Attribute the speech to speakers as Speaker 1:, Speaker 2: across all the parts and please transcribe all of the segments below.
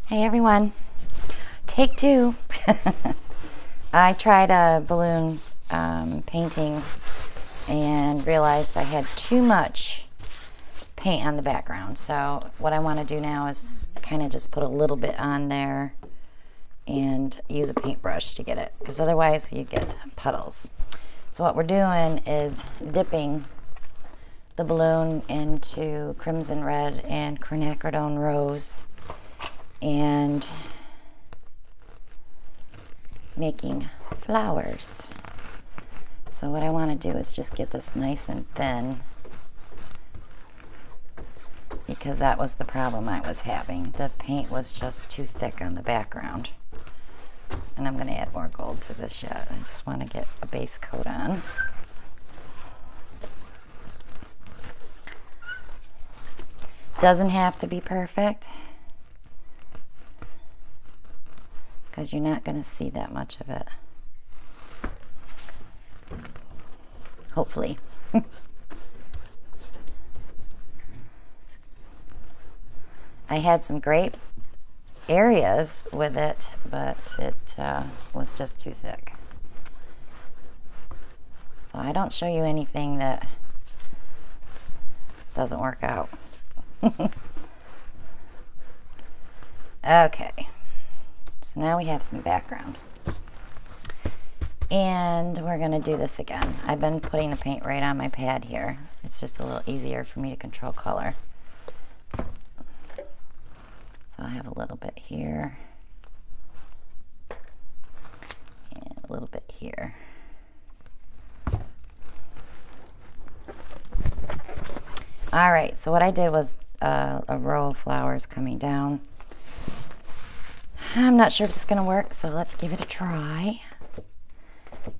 Speaker 1: Hey everyone, take two. I tried a balloon painting and realized I had too much paint on the background. So what I want to do now is kind of just put a little bit on there and use a paintbrush to get it, because otherwise you get puddles. So what we're doing is dipping the balloon into crimson red and quinacridone rose and making flowers. So what I want to do is just get this nice and thin, because that was the problem I was having. The paint was just too thick on the background. And I'm going to add more gold to this yet. I just want to get a base coat on. Doesn't have to be perfect, because you're not going to see that much of it. Hopefully. I had some great areas with it, but it was just too thick. So I don't show you anything that doesn't work out. Okay. So now we have some background. And we're going to do this again. I've been putting the paint right on my pad here. It's just a little easier for me to control color. So I have a little bit here. And a little bit here. Alright, so what I did was a row of flowers coming down. I'm not sure if it's going to work, so let's give it a try.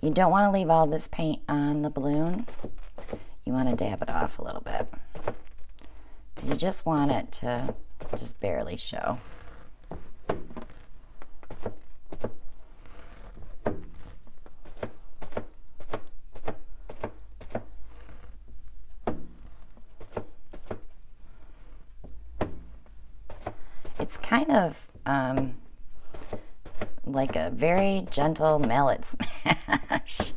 Speaker 1: You don't want to leave all this paint on the balloon. You want to dab it off a little bit. You just want it to just barely show. It's kind of like a very gentle mallet smash.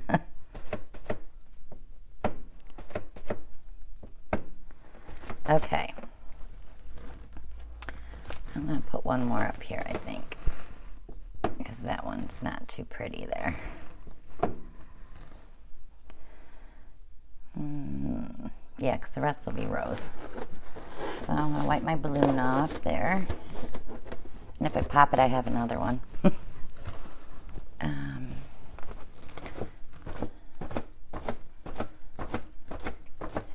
Speaker 1: Okay. I'm going to put one more up here, I think, because that one's not too pretty there. Yeah, because the rest will be rose. So I'm going to wipe my balloon off there. And if I pop it, I have another one.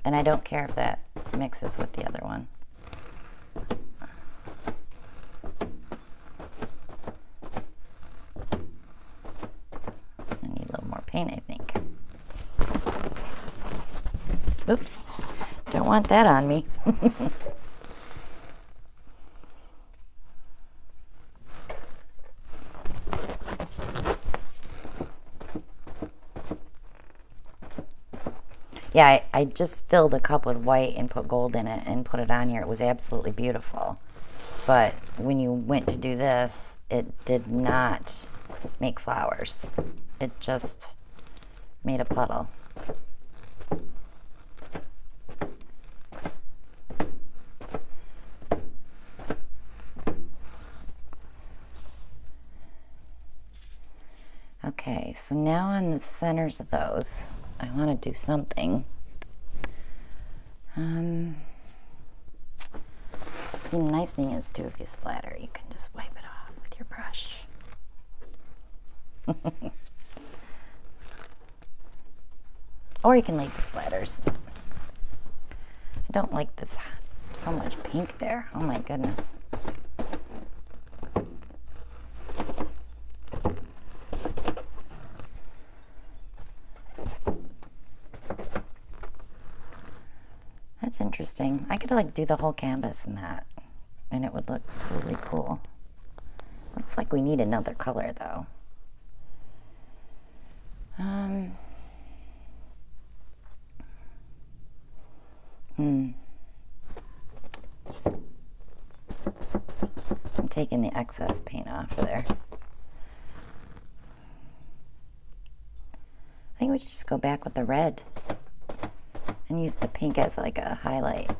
Speaker 1: And I don't care if that mixes with the other one. I need a little more paint, I think. Oops, don't want that on me. Yeah, I just filled a cup with white and put gold in it and put it on here. It was absolutely beautiful. But when you went to do this, it did not make flowers. It just made a puddle. Okay, so now on the centers of those, I want to do something. See, the nice thing is, too, if you splatter, you can just wipe it off with your brush. Or you can leave the splatters. I don't like this so much pink there. Oh my goodness. That's interesting. I could like do the whole canvas in that, and it would look totally cool. Looks like we need another color though. taking the excess paint off of there. I think we should just go back with the red and use the pink as like a highlight.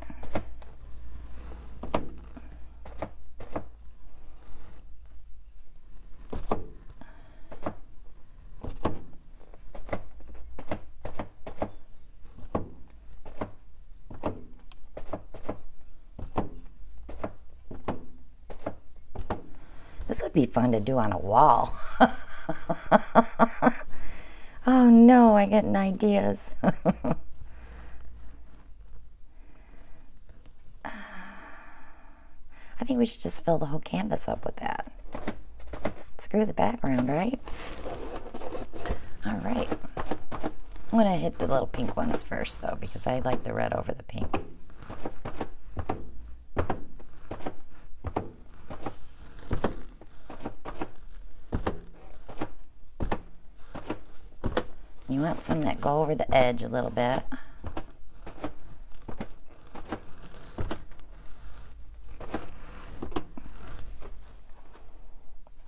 Speaker 1: This would be fun to do on a wall. Oh no, I'm getting ideas. I think we should just fill the whole canvas up with that. Screw the background, right? All right. I'm going to hit the little pink ones first, though, because I like the red over the pink. You want some that go over the edge a little bit.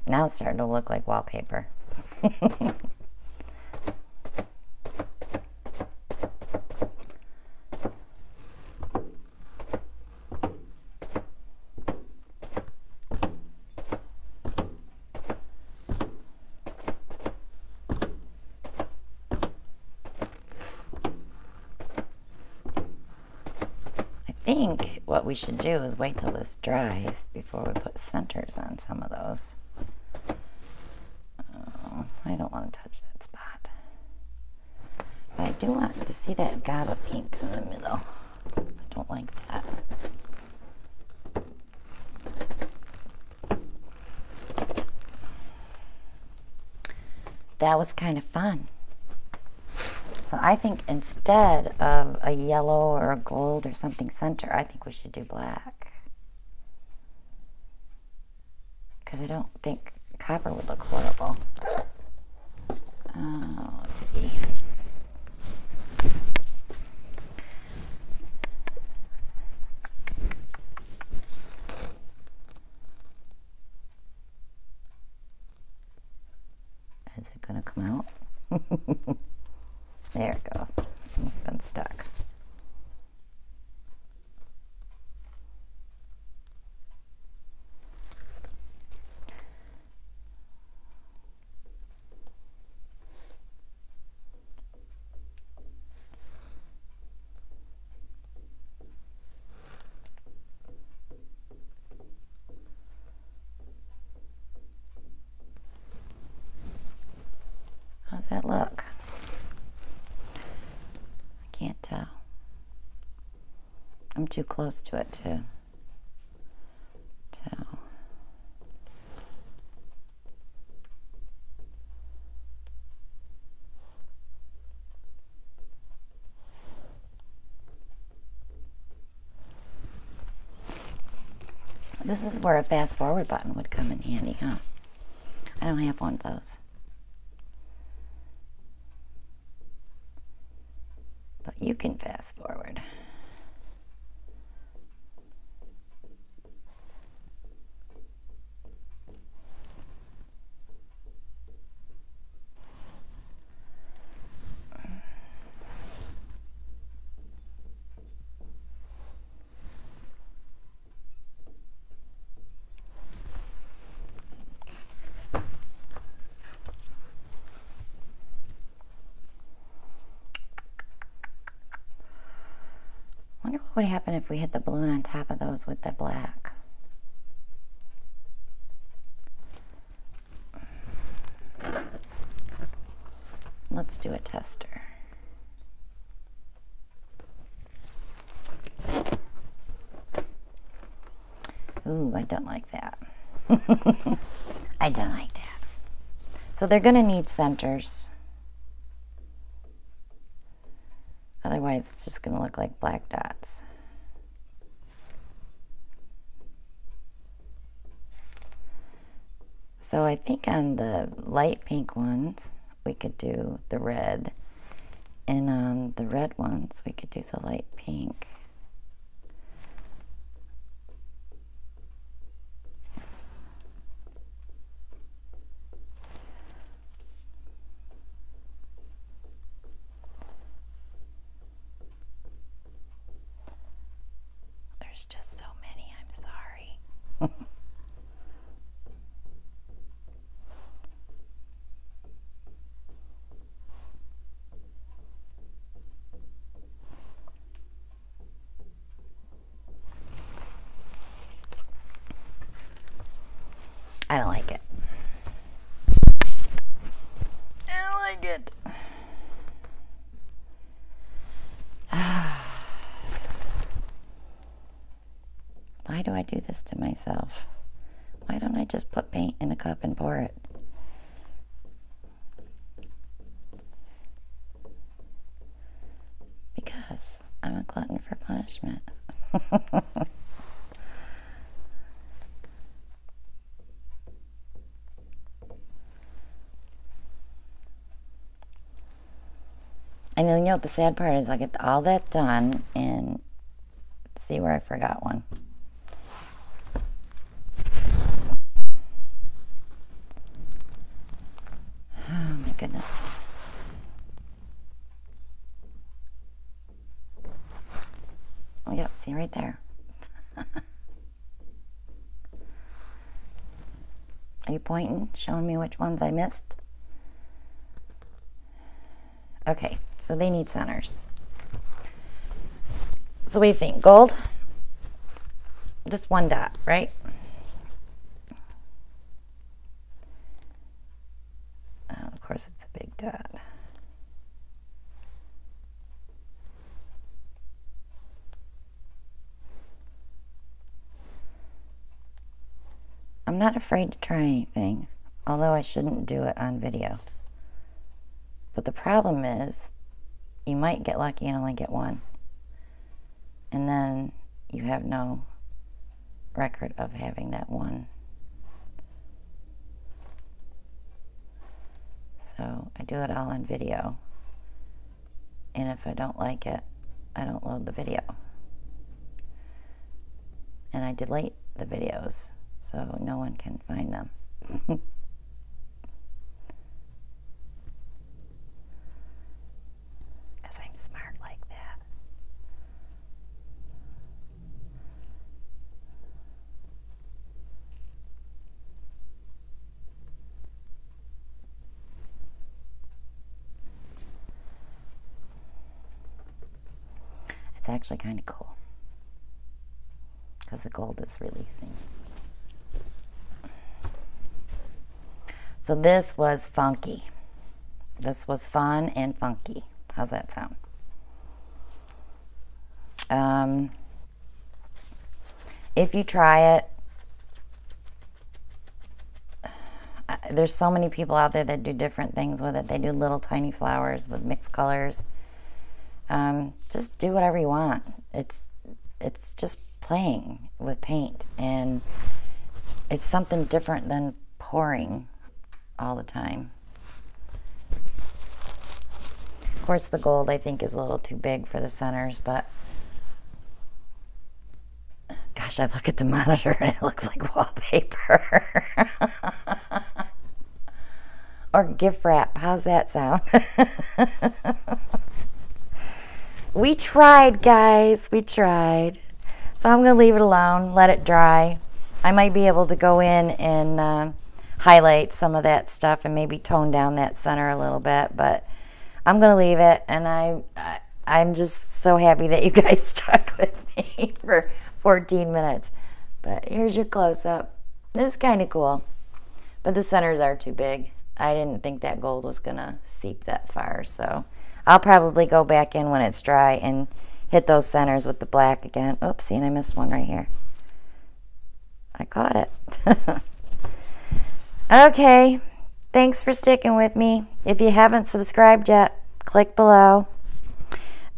Speaker 1: Now it's starting to look like wallpaper. I think what we should do is wait till this dries before we put centers on some of those. Oh, I don't want to touch that spot. But I do want to see that gob of pinks in the middle. I don't like that. That was kind of fun. So I think instead of a yellow or a gold or something center, I think we should do black. Because I don't think copper would look horrible. Let's see. Is it going to come out? There it goes. It's been stuck. How's that look? Can't tell. I'm too close to it to tell. This is where a fast forward button would come in handy, huh? I don't have one of those. But you can fast forward. Wonder what would happen if we hit the balloon on top of those with the black. Let's do a tester. Ooh, I don't like that. I don't like that. So they're going to need centers. Otherwise, it's just going to look like black dots. So I think on the light pink ones, we could do the red. And on the red ones, we could do the light pink. There's just so many, I'm sorry. I don't like it. I don't like it. Why do I do this to myself? Why don't I just put paint in a cup and pour it? Because I'm a glutton for punishment. And then, you know what the sad part is? I get all that done and see where I forgot one. Oh my goodness. Oh yep, see right there. Are you pointing, showing me which ones I missed? Okay, so they need centers. So what do you think? Gold? Just one dot, right? Oh, of course it's a big dot. I'm not afraid to try anything, although I shouldn't do it on video. But the problem is, you might get lucky and only get one. And then you have no record of having that one. So I do it all on video. And if I don't like it, I don't load the video. And I delete the videos so no one can find them. Because I'm smart like that. It's actually kind of cool because the gold is releasing. So this was funky. This was fun and funky. How's that sound? If you try it, there's so many people out there that do different things with it. They do little tiny flowers with mixed colors. Just do whatever you want. It's just playing with paint, and it's something different than pouring all the time. Of course, the gold I think is a little too big for the centers, but gosh, I look at the monitor and it looks like wallpaper. Or gift wrap. How's that sound? We tried, guys. We tried. So I'm going to leave it alone, let it dry. I might be able to go in and highlight some of that stuff and maybe tone down that center a little bit, but I'm going to leave it, and I'm just so happy that you guys stuck with me for 14 minutes. But here's your close-up. This is kind of cool, but the centers are too big. I didn't think that gold was going to seep that far, so I'll probably go back in when it's dry and hit those centers with the black again. Oopsie, and I missed one right here. I caught it. Okay, thanks for sticking with me. If you haven't subscribed yet, click below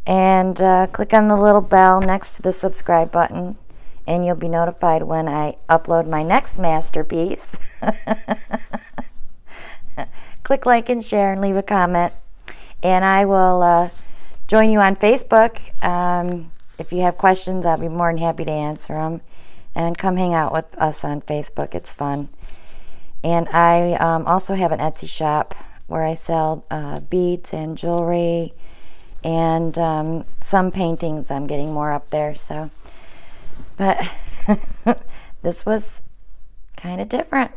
Speaker 1: and click on the little bell next to the subscribe button, and you'll be notified when I upload my next masterpiece. Click like and share and leave a comment, and I will join you on Facebook. If you have questions, I'll be more than happy to answer them, and come hang out with us on Facebook. It's fun. And I also have an Etsy shop where I sell beads and jewelry and some paintings. I'm getting more up there. So But this was kind of different.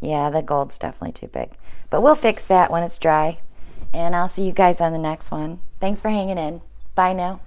Speaker 1: Yeah, the gold's definitely too big. But we'll fix that when it's dry. And I'll see you guys on the next one. Thanks for hanging in. Bye now.